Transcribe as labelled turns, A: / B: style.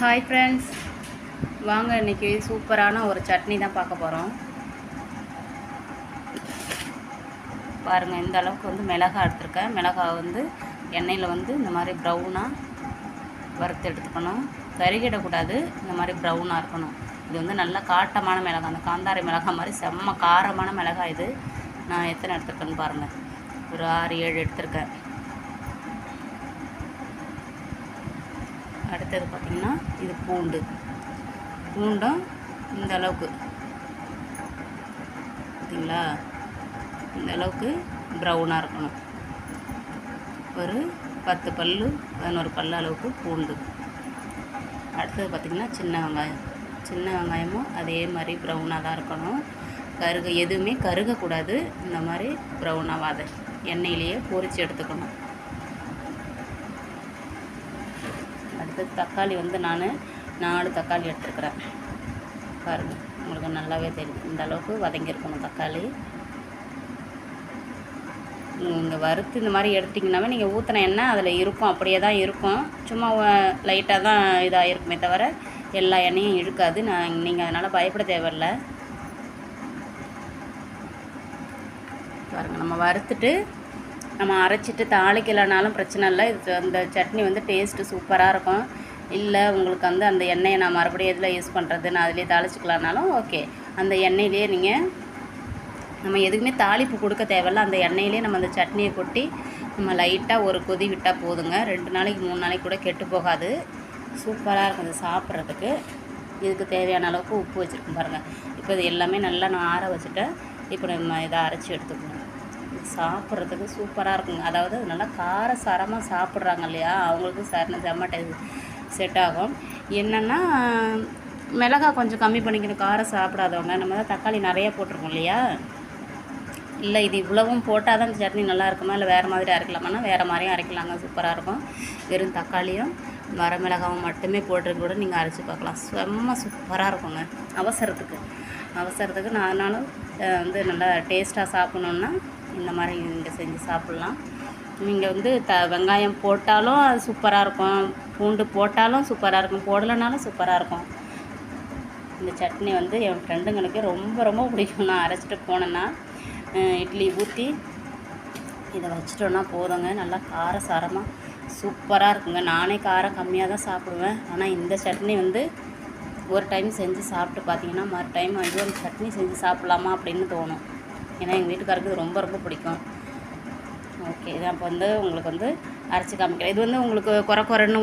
A: Hi friends, வாங்க இன்றைக்கி சூப்பரான ஒரு சட்னி தான் பார்க்க போகிறோம். பாருங்கள், இந்த அளவுக்கு வந்து மிளகாய் எடுத்துருக்கேன். மிளகாய் வந்து எண்ணெயில் வந்து இந்த மாதிரி ப்ரௌனாக வறுத்து எடுத்துக்கணும். கருகிடக்கூடாது, இந்த மாதிரி ப்ரௌனாக இருக்கணும். இது வந்து நல்லா காட்டமான மிளகாய், அந்த காந்தாரி மிளகாய் மாதிரி செம்ம காரமான மிளகாய். இது நான் எத்தனை எடுத்துருக்கேன்னு பாருங்கள், ஒரு 6-7 எடுத்திருக்கேன். அடுத்தது பார்த்திங்கன்னா இது பூண்டும் இந்த அளவுக்கு பார்த்திங்களா, இந்த அளவுக்கு ப்ரௌனாக இருக்கணும். ஒரு 10 பல் 11 பல் அளவுக்கு பூண்டு. அடுத்தது பார்த்திங்கன்னா சின்ன வெங்காயமும் அதே மாதிரி ப்ரௌனாக தான் இருக்கணும். எதுவுமே கருகக்கூடாது. இந்த மாதிரி ப்ரௌனாக அதை எண்ணெயிலேயே பொரித்து எடுத்துக்கணும். அடுத்தது தக்காளி வந்து நான் 4 தக்காளி எடுத்துருக்குறேன். பாருங்கள், உங்களுக்கு நல்லாவே தெரியும். இந்த அளவுக்கு வதங்கியிருக்கணும் தக்காளி. நீங்கள் வறுத்து இந்த மாதிரி எடுத்திங்கன்னாவே நீங்கள் ஊற்றின எண்ணெய் அதில் இருக்கும், அப்படியே தான் இருக்கும். சும்மா லைட்டாக தான் இதாக இருக்குமே தவிர எல்லா எண்ணெயும் இழுக்காது. நீங்கள் அதனால் பயப்பட தேவையில்லை. பாருங்கள், நம்ம வறுத்துட்டு நம்ம அரைச்சிட்டு தாளிக்கலைனாலும் பிரச்சனை இல்லை. இது அந்த சட்னி வந்து டேஸ்ட்டு சூப்பராக இருக்கும். இல்லை உங்களுக்கு வந்து அந்த எண்ணெயை நான் மறுபடியும் எதில் யூஸ் பண்ணுறது, நான் அதிலே தாளிச்சிக்கலான்னாலும் ஓகே. அந்த எண்ணெயிலே நம்ம எதுக்குமே தாளிப்பு கொடுக்க தேவையில்ல. அந்த எண்ணெயிலே நம்ம அந்த சட்னியை கொட்டி நம்ம லைட்டாக ஒரு கொதி விட்டால் போதுங்க. 2 நாளைக்கு 3 நாளைக்கு கூட கெட்டு போகாது. சூப்பராக இருக்கும் இது சாப்பிட்றதுக்கு. இதுக்கு தேவையான அளவுக்கு உப்பு வச்சுருக்கோம் பாருங்கள். இப்போ இது எல்லாமே நல்லா நான் ஆற வச்சுட்டேன். இப்போ நம்ம இதை அரைச்சி எடுத்துக்கணும். சாப்பிட்றதுக்கு சூப்பராக இருக்குங்க. அதாவது நல்லா காரசாரமாக சாப்பிட்றாங்க இல்லையா, அவங்களுக்கு செம்ம செட் ஆகும். என்னென்னா மிளகாய் கொஞ்சம் கம்மி பண்ணிக்கணும். காரம் சாப்பிடாதவங்க. நம்ம தான் தக்காளி நிறையா போட்டிருக்கோம் இல்லையா. இல்லை இது இவ்வளவும் போட்டால் தான் இந்த சட்னி நல்லா இருக்குமா, இல்லை வேறு மாதிரி அரைக்கலாமான்னா வேறு மாதிரியும் அரைக்கலாங்க. சூப்பராக இருக்கும். வெறும் தக்காளியும் வரமிளகாவும் மட்டுமே போட்டுருக்கு கூட நீங்கள் அரைச்சி பார்க்கலாம். செம்ம சூப்பராக இருக்குங்க. அவசரத்துக்கு நானும் வந்து நல்லா டேஸ்ட்டாக சாப்பிட்ணுன்னா இந்த மாதிரி நீங்கள் செஞ்சு சாப்பிட்லாம். நீங்கள் வந்து வெங்காயம் போட்டாலும் அது சூப்பராக இருக்கும், பூண்டு போட்டாலும் சூப்பராக இருக்கும், போடலைனாலும் சூப்பராக இருக்கும். இந்த சட்னி வந்து என் ஃப்ரெண்டுங்களுக்கு ரொம்ப ரொம்ப பிடிக்கும். நான் அரைச்சிட்டு போனேன்னா இட்லி ஊற்றி இதை வச்சிட்டோன்னா போதுங்க. நல்லா காரசாரமாக சூப்பராக இருக்குங்க. நானே காரம் கம்மியாக தான் சாப்பிடுவேன். ஆனால் இந்த சட்னி வந்து ஒரு டைம் செஞ்சு சாப்பிட்டு பார்த்தீங்கன்னா மறு டைம் ஐயோ அந்த சட்னி செஞ்சு சாப்பிட்லாமா அப்படின்னு தோணும். ஏன்னா எங்கள் வீட்டுக்காருக்கு இது ரொம்ப ரொம்ப பிடிக்கும். ஓகே, இதான் இப்போ வந்து உங்களுக்கு வந்து அரைச்சி காமிக்கிறேன். இது வந்து உங்களுக்கு குறைன்னு